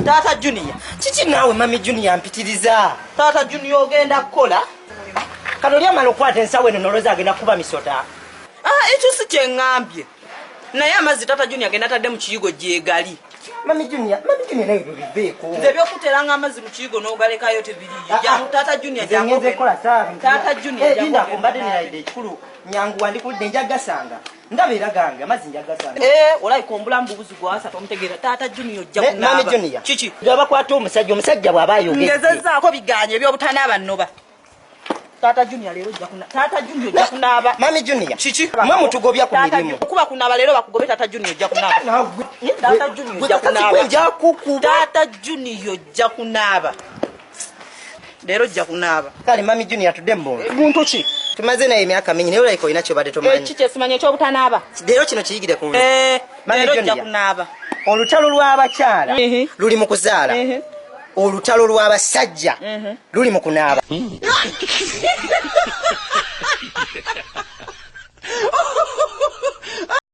Tata Junior. Chichi nawe mami Junior mpitiriza. Tata Junior ogenda kukola. Kano lya malo kwate ensawe no noloza agenda kuba misota. Ekyo si kye ngambye. Naye amazzi Tata Junior agenda tadde mu kiyigo gyegali. Mami Junior naye bibeeko. Nze byokuteranga amazzi mu kiyigo n'ogalekayo tebiriyo. Jamu Tata Junior jamu. Tata Junior jamu. Linda kumbade ni laide kikulu nyangu wandikudde njagasanga. Ndabeera gange amazzi njagasanga. Olai kombulamu bubuzi gwasa tomutegeera Tata Junior ojja kunaba. Mami Junior. Chichi. Bakwata omusajja bw'abayo ogedde. Ngezezaako biganye ebyobutanaaba nnoba. Tata Junior lero ojja kunaba. Tata Junior ojja kunaba. Mami Junior. Chichi. Mwe mutugobya ku mirimu. Kuba kunaba lero bakugobe Tata Junior ojja kunaba. Tata Junior ojja kunaba. Tata Junior ojja kunaba. Lero ojja kunaba. Kale Mami Junior tudde mbongo. Muntu ki? Tumaze naye emyaka mingi naye olayiko ina kyobadde tomanyi. Kiki simanye ekyobutanaaba? Lero kino kiyigire ku Mami Junior kunaba. Olutalo lw'abakyala luli mu kuzaala. Olutalo lw'abasajja luli mu kunaaba.